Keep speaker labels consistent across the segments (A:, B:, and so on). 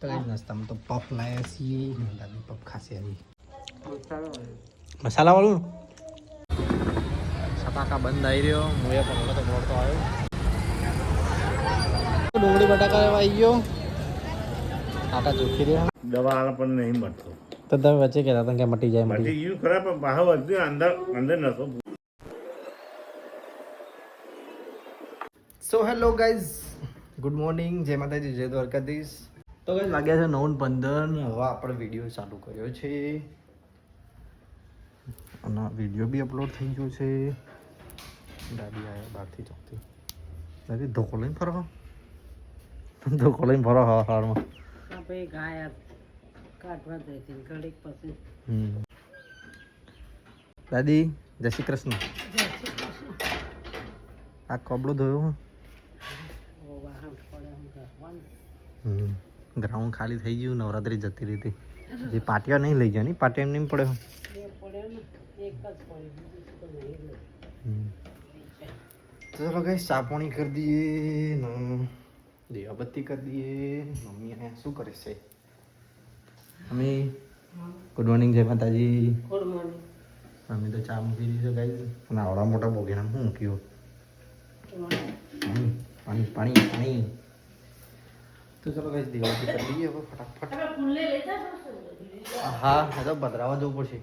A: તો નાસ્તામાં તો પફ લાયા છીએ દાદી પફ ખાશે આવી મસાલા વાળું સપાકા બંધ આવી રહ્યો હું એ પણ તો મોડતો આવ્યો ડુંગળી બટાકા આવી ગયો આટા ચોખી રહ્યા
B: દવા આલા પણ નહીં મળતો
A: તો તમે વચ્ચે કહેતા હતા કે મટી જાય
B: મટી ગયું ખરા પણ બહાર વધ્યું અંદર નતો
A: so hello guys good morning જય માતાજી જય દ્વારકાધીશ તો ગાઈઝ વાગ્યા છે 9:15 હવે આપણે વિડીયો ચાલુ કર્યો છે અને વિડીયો બી અપલોડ થઈ ગયો છે દાદી આવ્યા બહારથી ચોકથી દાદી ધોકો લઈને ફરો હારમાં
C: આપણે ગાય કાઢવા જઈ હતી ઘડીક પછી
A: દાદી જય શ્રી કૃષ્ણ આ કપડો ધોયો ગ્રાઉન્ડ ખાલી થઈ ગયું નવરાત્રી જતી રહી હતી જે પાટિયા નહીં લઈ ગયા ની પાટિયા એમ નહીં પડ્યો ચલો કઈ સાપોણી કરી દઈએ દીવાબત્તી કરી દઈએ મમ્મી અહીંયા શું કરે છે મમ્મી ગુડ મોર્નિંગ જય માતાજી
C: ગુડ મોર્નિંગ
A: મમ્મી તો ચા મૂકી દીધી છે ગાઈઝ અને આવડા મોટા બોગેણા હું મૂક્યું પાણી પાણી પાણી તો ચલો ગાઈઝ દીવાબત્તી કરી દઈએ હવે ફટાફટ હા તો બદરાવા જવું પડશે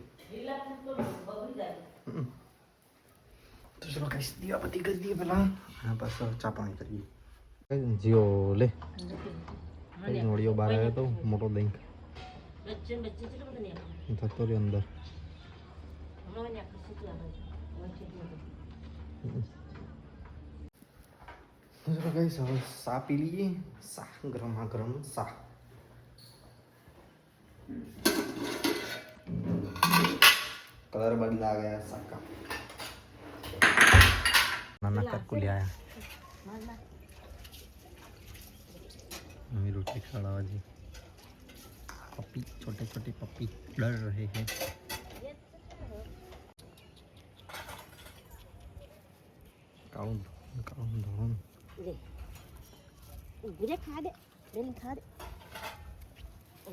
A: તો ચલો ગાઈઝ દીવાબત્તી કરી દઈએ પેલા હા બસ ચા પાણી કરીએ જીઓ લે નોળિયો બહાર આવ્યો તો મોટો દહીં થતો રહ્યો અંદર ચલો ગાઈસ હવે સા પી લઈએ સા ગરમા ગરમ સા કલર બદલા ગયા સા કા નાના કરકુલી આયા मम्मी रोटी खड़ा जी पप्पी छोटे छोटे पप्पी डर रहे हैं काउन काउन धोन
D: गुरे खा दे लेन खा दे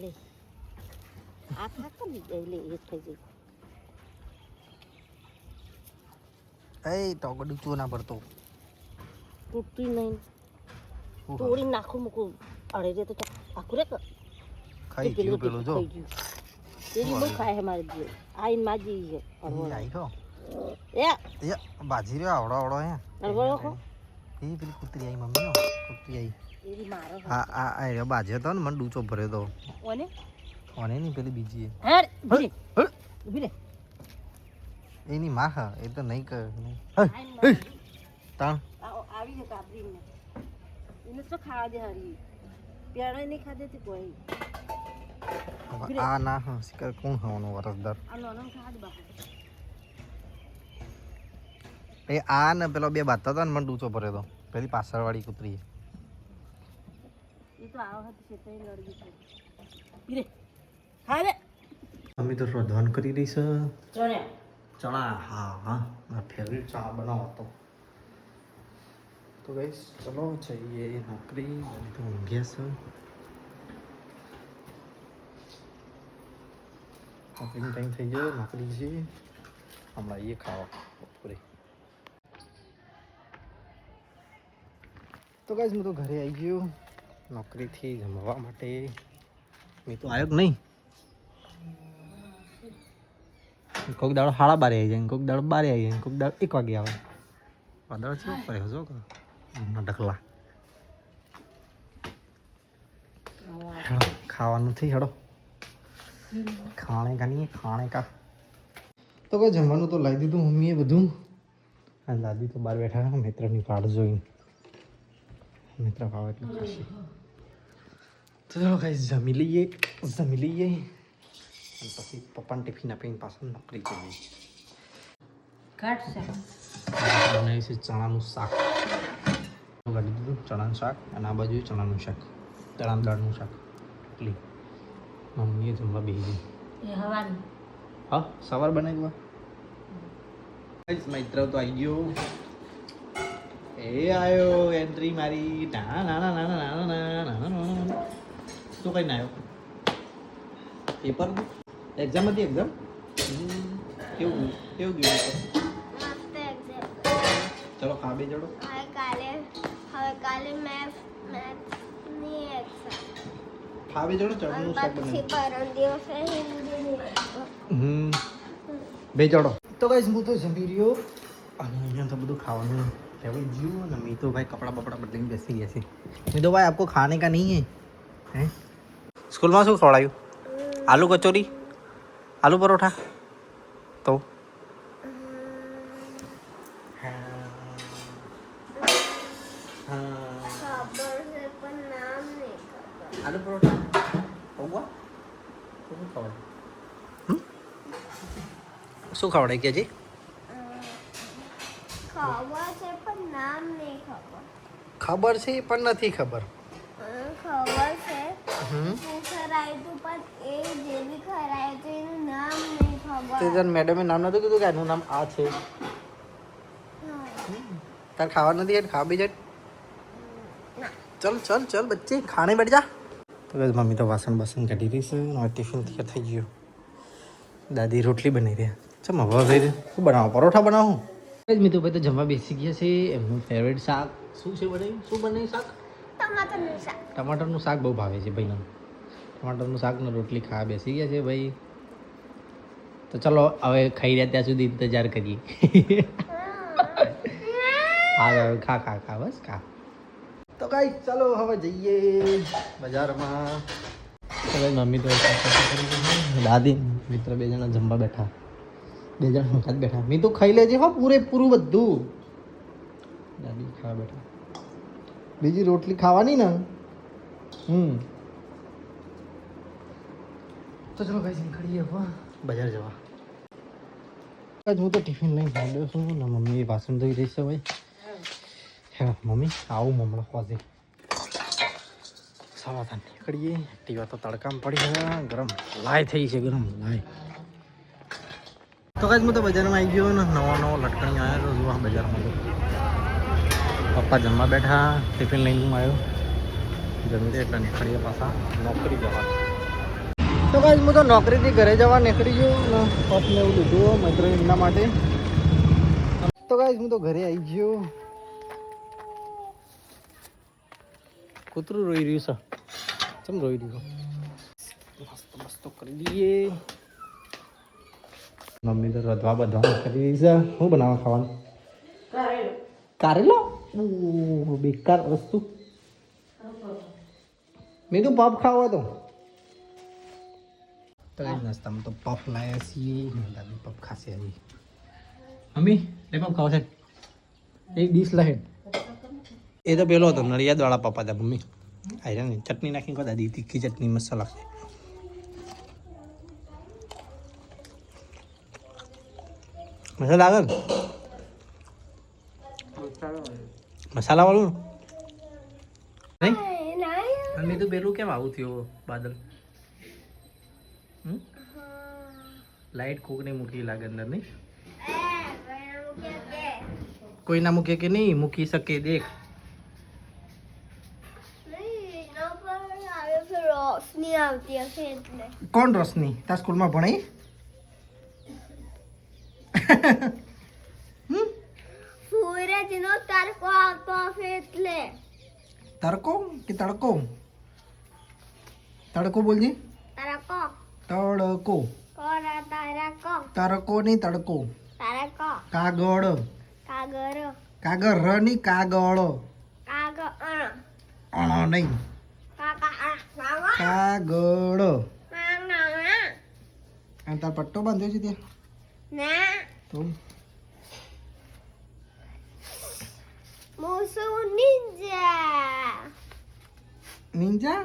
D: ले आ खा कर ले एक થઈ ગઈ
A: એ ટોગડું ચો ના પડતો
D: તૂટી નહીં તોડી નાખું મૂકું અડે રે તો આખું રે
A: ખાઈ ગયું પેલું જો
D: તેરી બહુ ખાય હે મારે જે આઈન માજી છે
A: આઈ ખો
D: એ
A: બાજી રે આવડો આવડો હે
D: અડવળો ખો
A: એ પેલી કૂતરી આઈ મમ્મી કૂતરી આઈ
D: તેરી મારો
A: હા આ આ બાજે તો ને મને ડૂચો ભર્યો તો
D: ઓને
A: ઓને ની પેલી બીજી
D: હેડ ઉભી રે
A: એની માં હા એ તો નહીં કર તાણ
D: આવી છે કાબરી ને એને તો ખાવા દે હરી પ્યારા નહીં ખાધે તે કોઈ
A: આ ના હા શિકાર કોણ ખાવાનો વરસદાર
D: આ નાનો ખાવા દે બહાર
A: એ આ ને પેલો બે બાતા હતા ને મને ડૂચો ભર્યો તો પેલી પાછળવાળી કૂતરી
D: એ તો આવ હતી છે તઈ લડવી છે પીરે હા રે
A: મમ્મી તો રોધવાન કરી રહી છે
D: ચણે
A: ચણા હા હા મારા ફેવરેટ ચણા બનાવો તો ગાઈસ ચલો જઈએ નોકરી તો ઊંઘ્યા છે નોકરીનો ટાઈમ થઈ ગયો નોકરી છે હમણાં એ ખાવા બપોરે તો ગાઈસ હું તો ઘરે આવી ગયો નોકરીથી જમવા માટે મેં તો આવ્યો કે નહીં કોઈક દાડો 12:30 આવી જાય કોઈક દાડો 12 આવી જાય કોઈક દાડો 1 વાગે આવે વાદળ છે ઉપર હજો ઢકલા ખાવાનું થઈ હેડો ખાણે કા તો કોઈ જમવાનું તો લાવી દીધું મમ્મીએ બધું અને દાદી તો બહાર બેઠા મિત્રની પાડ જોઈને મિત્ર ભાવ એટલે ખાશી તો ચલો કઈ જમી લઈએ અને પછી પપ્પાને ટિફિન આપીને પાછળ નોકરી જઈએ
C: કાઢ છે
A: બનાવ્યું છે ચણાનું શાક કાઢી દીધું ચણાનું શાક અને આ બાજુ ચણાનું શાક ચણા દાળનું શાક એટલી મમ્મીએ જમવા બેસી ગઈ
C: એ હવાનું
A: હા સવાર બનાવી દો મિત્ર તો આવી ગયો એ એ આવ્યો એન્ટ્રી મારી ના ના ના ના ના ના ના ના ના શું કઈ ના આવ્યો પેપર એક્ઝામ હતી એક્ઝામ કેવું કેવું ગયું પેપર
D: મસ્ત એક્ઝામ.
A: ચલો ખા બે જડો
D: હવે કાલે મેથ્સની એક્ઝામ.
A: ખા બે જડો ચટણીનું શાક
D: પછી
A: બનાવ્યું
D: પરમ દિવસે હિન્દીની એક્ઝામ.
A: બે જડો તો ગાઈસ હું તો જમી રહ્યો અને અહીંયા તો બધું ખાવાનું લેવું જ્યું અને મેં તો ભાઈ કપડાં બપડા બદલીને બેસી ગયા છે મેં તો ભાઈ આપકો ખાने का नहीं है हैं સ્કૂલમાં શું ખવડાયું આલુ કચોરી આલુ પરોઠા તો
D: ખબર છે પણ નામ નહીં ખબર.
A: આલુ પરોઠા હોગવા શું ખવડાય શું ખવડાય કે જી
D: ખબર છે પણ નામ નહીં ખબર.
A: ખબર છે પણ નથી ખબર
D: ખબર છે
A: હમ
D: હું ખરાયું તું પણ એ જે બી ખરાયું હતું એનું નામ નહીં
A: તે
D: ખબર.
A: તને મેડમે નામ નતું કીધું કે એનું નામ આ છે તાર ખાવા નથી યાર ખા બી જાય चल चल चल बच्चे खाने बैठ जा तो बस मम्मी तो वासन बसन कटी रही से और टिफिन तैयार થઈ ગયો દાદી રોટલી બનાવી રહ્યા ચમ હવે ભાઈ શું બનાવો પરોઠા બનાવું મિત્રો ભાઈ તો જમવા બેસી ગયા છે એમનું ફેવરેટ શાક શું છે બનાવ્યું શું બનાવ્યું શાક
D: ટમાટરનું શાક.
A: ટમાટરનું શાક બહુ ભાવે છે ભાઈને ટમાટરનું શાક ને રોટલી ખાવા બેસી ગયા છે ભાઈ તો ચલો હવે ખાઈ રહ્યા ત્યાં સુધી ઇંતજાર કરીએ હા હવે ખા ખા ખા બસ ખા તો કઈ ચાલો હવે જઈએ બજારમાં તો ભાઈ મમ્મી તો દાદી મિત્ર બે જણા જમવા બેઠા બે જણા હંકાત બેઠા મેં તો ખાઈ લેજે હો પૂરેપૂરું બધું દાદી ખાવા બેઠા બીજી રોટલી ખાવાની ને તો ચલો કઈ નીકળીએ હવે બજાર જવા હું તો ટિફિન લઈને માંડ્યો છું ને મમ્મી વાસણ ધોઈ રહી છે ભાઈ હા મમ્મી આવું હમણાં ખોજે સમાધાન નીકળીએ એક્ટિવા તો તડકામાં પડી ગયા ગરમ લાય થઈ છે ગરમ લાય તો કાંઈ હું તો બજારમાં આવી ગયો ને નવો લટકણી આવ્યો તો જોવા બજારમાં તો પપ્પા જમવા બેઠા ટિફિન લઈને હું આવ્યો જમી દે એટલે નીકળીએ પાછા નોકરી જવા તો કાંઈ હું તો નોકરીથી ઘરે જવા નીકળી ગયો ને પપ્પને એવું લીધું મિત્ર એમના માટે તો કાંઈ હું તો ઘરે આવી ગયો કૂતરું રોઈ રહ્યું છે ચમ રોઈ રહ્યું મસ્ત મસ્ત કરી દઈએ મમ્મી તો રધવા બધવા કરી રહી છે શું બનાવવા ખાવાનું કારેલો બેકાર વસ્તુ મેં તો પફ ખાવો હતો તો કઈ નાસ્તામાં તો પફ લાયા છીએ દાદી પફ ખાશે હજી મમ્મી લે પફ ખાવ છે એક ડીશ લાહે એ તો પેલો હતો નડિયાદવાળા પપ્પા હતા મમ્મી આયરા ને ચટણી નાખીને કહો દાદી તીખી ચટણી મસ્ત લાગશે મસાલા આગળ મસાલા વાળું નહીં મેં તો પેલું કેમ આવું થયું બાદલ લાઈટ કોકને મૂકી લાગે અંદર નહીં કોઈ ના મૂકે કે નહીં મૂકી શકે દેખ
D: રોશની આવતી હશે એટલે.
A: કોણ રોશની તાર સ્કૂલમાં ભણાઈ
D: સૂરજનો તડકો આવતો હશે એટલે.
A: તડકો કે તડકો તડકો બોલજી
D: તડકો
A: તડકો
D: કોરા તડકો
A: તડકો નહીં તડકો
D: તડકો
A: કાગળ
D: કાગર
A: કાગળ ર નહીં કાગળ
D: કાગળ
A: અણ નહીં કાગળ અને તાર પટ્ટો બાંધ્યો છે ત્યાં
D: ના
A: તો
D: મુસુ નિંજા
A: નિંજા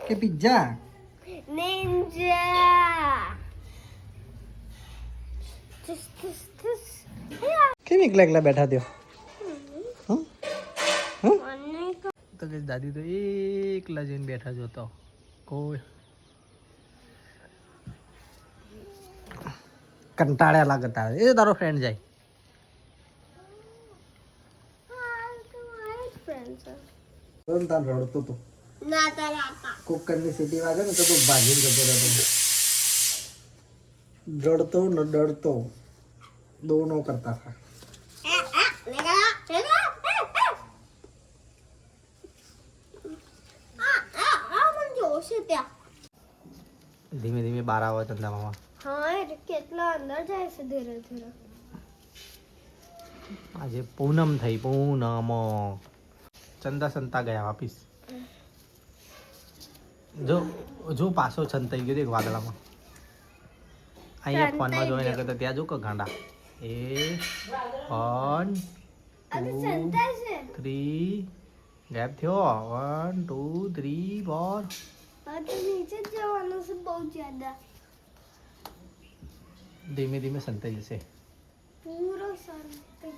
A: કે પિઝા
D: નિંજા તુસ તુસ તુસ
A: કેમ એકલા એકલા બેઠા થયો
D: મને
A: તો કે દાદી તો એકલા જઈને બેઠા જોતો કોઈ કંટાળ્યા લાગતા એ તારો ફ્રેન્ડ જાય તો તાર રડતો તો
D: ના તારા
A: કુકરની સીટી વાગે ને તો તું ભાગીને જતો રહેતો રડતો ન ડરતો દોનો કરતા હતા ધીમે ધીમે બહાર આવે ચંદામામાં
D: કેટલા અંદર જાય છે ધીરે ધીરે
A: આજે પૂનમ થઈ પૂનમ ચંદા સંતા ગયા વાપીસ જો જો પાછો છંતાઈ ગયો એક વાદળામાં અહીંયા ફોનમાં જોઈને કરતા ત્યાં જો કે ગાંડા એ 1 2 3 ગેપ થયો 1 2 3 4
D: નીચે જવાનું છે બહુ જ્યાદા
A: ધીમે ધીમે સંતાઈ જશે
D: પૂરો શાંતિ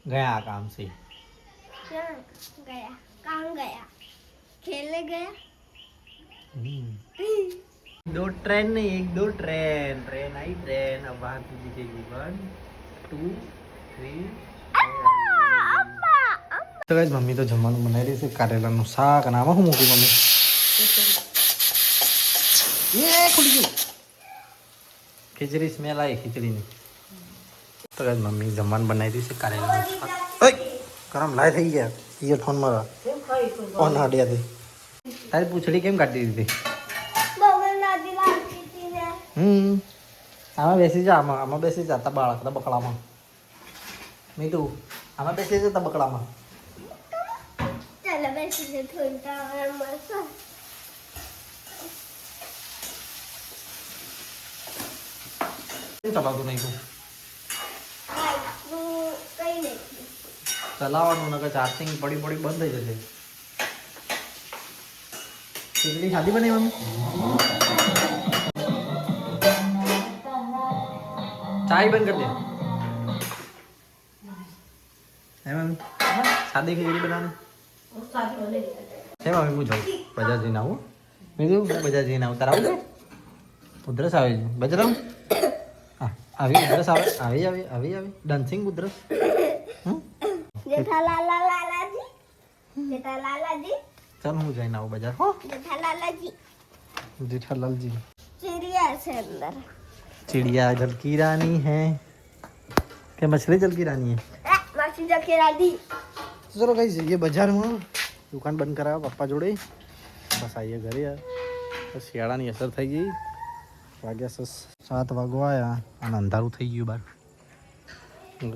A: ગયા કામ से
D: ક્યાં ગયા કામ ગયા ખેલે ગયા
A: दो ट्रेन नहीं एक दो ट्रेन ट्रेन आई ट्रेन अब वहाँ की दिखेगी 1 2 3 તો ગાઈસ મમ્મી તો જમવાનું બનાવી રહી છે કારેલાનું શાક અને આમાં શું મૂકી મમ્મી એ ખુલી ગયું ખીચડી સ્મેલ આવી ખીચડીની તો ગાઈસ મમ્મી જમવાનું બનાવી રહી છે કારેલાનું શાક ઓય ગરમ લાઈ થઈ ગયા ઇયરફોન મારા ઓન હાડિયાથી તારી પૂંછડી કેમ કાઢી દીધી આમાં બેસી જા આમાં બેસી જા બાળક બકડામાં મીઠું આમાં બેસી જતા બકડામાં
D: ચાલો બેસી જઈએ થોડી મસ્ત
A: ચલાવતું નહીં તું
D: કઈ નહીં
A: ચલાવવાનું નકર ચાર્જિંગ પડી પડી બંધ થઈ જશે ખીચડી ખાધી બની મમ્મી ચાય બંધ કરી દે હે મમ્મી સાદી ખીચડી બનાવવાની હે મમ્મી હું જાઉં બજાર જઈને આવું મેં કીધું બજાર જઈને આવું તારા આવું ઉધરસ આવે છે બજાર આવું હા આવી ઉધરસ આવે આવી આવી આવી આવી ડાન્સિંગ ઉધરસ
D: જેઠાલાલાજી જેઠાલાલાજી
A: ચાલ હું જઈને આવું બજાર હો
D: જેઠાલાલાજી
A: जेठालाल जी
D: चिड़िया છે અંદર
A: चिड़िया जल की रानी है क्या मछली जल की रानी है
D: માસી જકે રાધી
A: चलो गाइस ये बाजार में दुकान बंद करा पप्पा जोड़े बस आइए घरे यार बस શિયાળાની અસર થઈ ગઈ વાગ્યા 7 વાગવા આવ્યા અને અંધારું થઈ ગયું બાર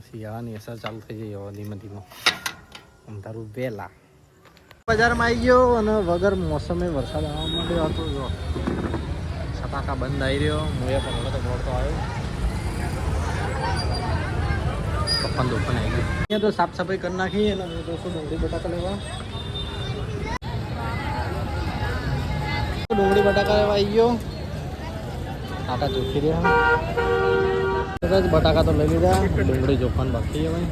A: શિયાળાની અસર ચાલુ થઈ ગઈ હવે ધીમે ધીમે અંધારું વહેલા બજારમાં આવી ગયો અને વગર મોસમે વરસાદ આવવા માટે હતો જો છટાકા બંધ આવી રહ્યો હું એ પણ તો દોડતો આવ્યો પપ્પાને દુકાન આવી ગયું અહીંયા તો સાફ સફાઈ કરી નાખી અને હું તો ડુંગળી બટાકા લેવા ડુંગળી બટાકા લેવા આવી ગયો આટા ચોખી રહ્યા બટાકા તો લઈ લીધા ડુંગળી ચોખાને બાકી હવે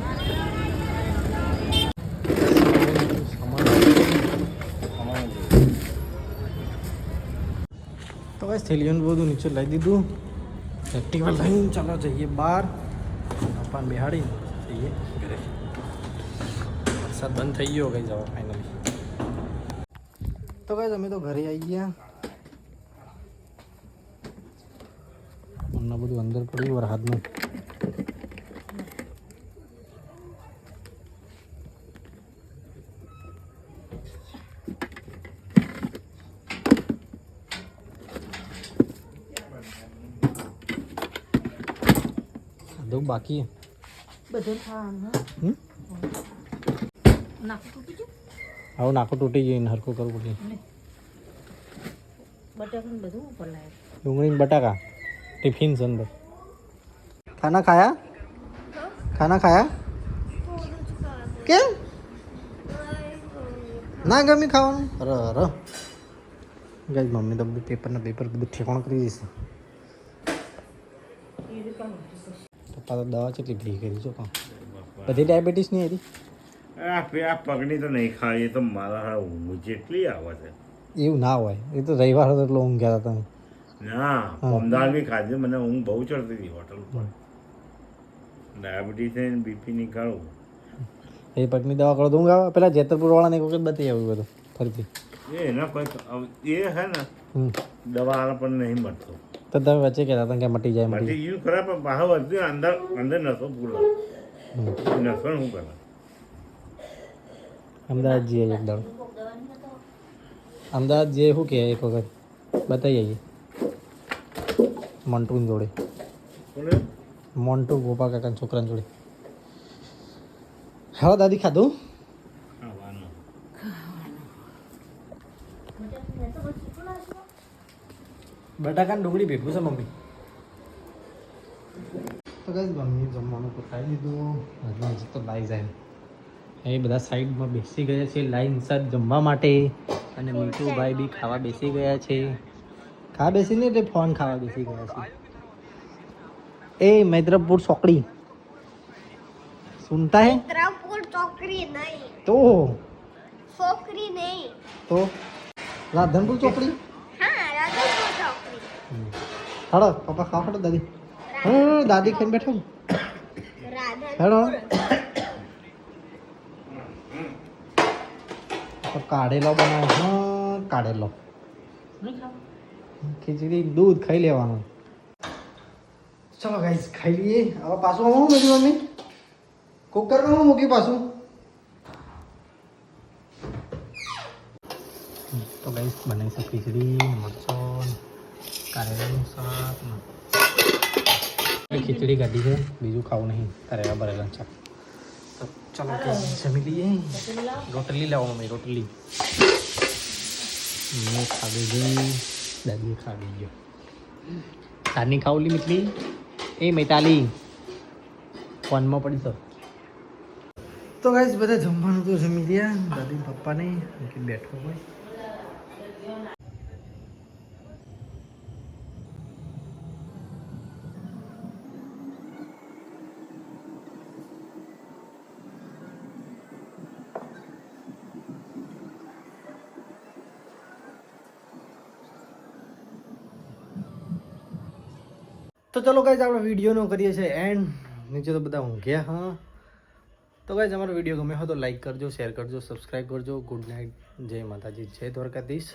A: તો બસ થેલીઓનું બધું નીચે લઈ દીધું એક્ટિવા લઈને ચાલો જઈએ બહાર પપ્પાને બેહાડી જઈએ ઘરે વરસાદ બંધ થઈ ગયો કઈ જવા ફાઇનલી તો કઈ અમે તો ઘરે આવી ગયા હમણાં બધું અંદર પડ્યું વરસાદનું દઉં બાકી
C: બધું ખાવાનું નાખું તૂટી ગયું
A: હવે નાખો તૂટી ગયું હરખું કરવું પડે
C: બટાકાનું બધું ઉપર લાવે
A: डूंगरी बटाका टिफिन से अंदर खाना खाया खाना खाया क्या ना गमी खाવાનું અરે અરે ગાઈસ મમ્મી તો બધું પેપર બધું ઠેકાણું કરી દીધું પપ્પા તો દવા કેટલી ભી કરી છો કાં બધી ડાયાબિટીસ નહીં હતી
B: આ પગની તો નહીં ખાઈ તો મારા ઊંઘ જેટલી આવે છે
A: એવું ના હોય એ તો રવિવાર હતો એટલો ઊંઘ્યા હતા તમે
B: ના અમદાવાદ બી ખાધી મને ઊંઘ બહુ ચડતી હતી હોટલ પર ડાયાબિટીસ છે બીપી નીકાળું
A: એ પગની દવા કરો દઉંગા પેલા જેતરપુર વાળાને એક વખત બતાવી આવ્યું બધું ફરીથી.
B: એ એના કોઈ એ હે ને દવા વાળા પણ નહીં મળતો.
A: તો તમે વચ્ચે કહેતા હતા કે મટી જાય મટી
B: માટે યુ ખરા પણ બહાર વધુ અંદર અંદર નસો પૂરો નસો શું કરે.
A: અમદાવાદ જઈએ એક દાડો. અમદાવાદ જઈએ શું કહે એક વખત બતાવી આવીએ મોન્ટુની જોડે.
B: કોને
A: મોન્ટુ ગોપા કાકાના છોકરાની જોડે. હા દાદી ખાધું.
B: ખાવાનું
A: બટાકા ડુંગળી ભેગું છે મમ્મી. તો કઈ મમ્મી જમવાનું તો ખાઈ લીધું. હજી તો લાઈ જાય એ બધા સાઈડમાં બેસી ગયા છે લાઈન સર જમવા માટે. અને મીઠુભાઈ બી ખાવા બેસી ગયા છે. ખાવા બેસીને એટલે ફોન ખાવા બેસી ગયા છે. એ મૈત્રપુર ચોકડી સુનતા હે
D: मित्रपुर चौकरी नहीं
A: તો
D: चौकरी नहीं
A: તો રાધનપુર ચોકડી.
D: हाँ राधनपुर चौकड़ी
A: હાડો પપ્પા ખાવા હાડો દાદી. હા દાદી ખાઈને બેઠો ને. હેડો તો કાઢેલો બનાવો. હા કાઢેલો ખીચડી દૂધ ખાઈ લેવાનું. ચલો ગાઈસ ખાઈ લઈએ. હવે પાછું આવું મેરી મમ્મી કુકરમાં હું મૂકી પાછું. તો ગાઈસ બનાવી છે ખીચડી મરચો કારેલાનું શાક. ખીચડી કાઢી છે બીજું ખાવું નહીં કારેલા બરેલાનું શાક. તો ચલો જમી લઈએ. રોટલી લાવો મમ્મી રોટલી. મેં ખાવી ગઈ દાદીએ ખાવી ગયો. તારની ખાવલી મીઠલી એ મેતાલી ફોનમાં પડી તો ગાઈસ બધા જમવાનું તો જમી ગયા. દાદી પપ્પાને બેઠો હોય. તો ચલો ગાઈસ આપણે વિડીયોનો કરીએ છીએ એન્ડ. નીચે તો બધા ઊંઘ્યા. હા તો ગાઈસ અમારો વિડીયો ગમે હોય તો લાઈક કરજો, શેર કરજો, સબસ્ક્રાઈબ કરજો. ગુડ નાઇટ, જય માતાજી, જય દ્વારકાધીશ.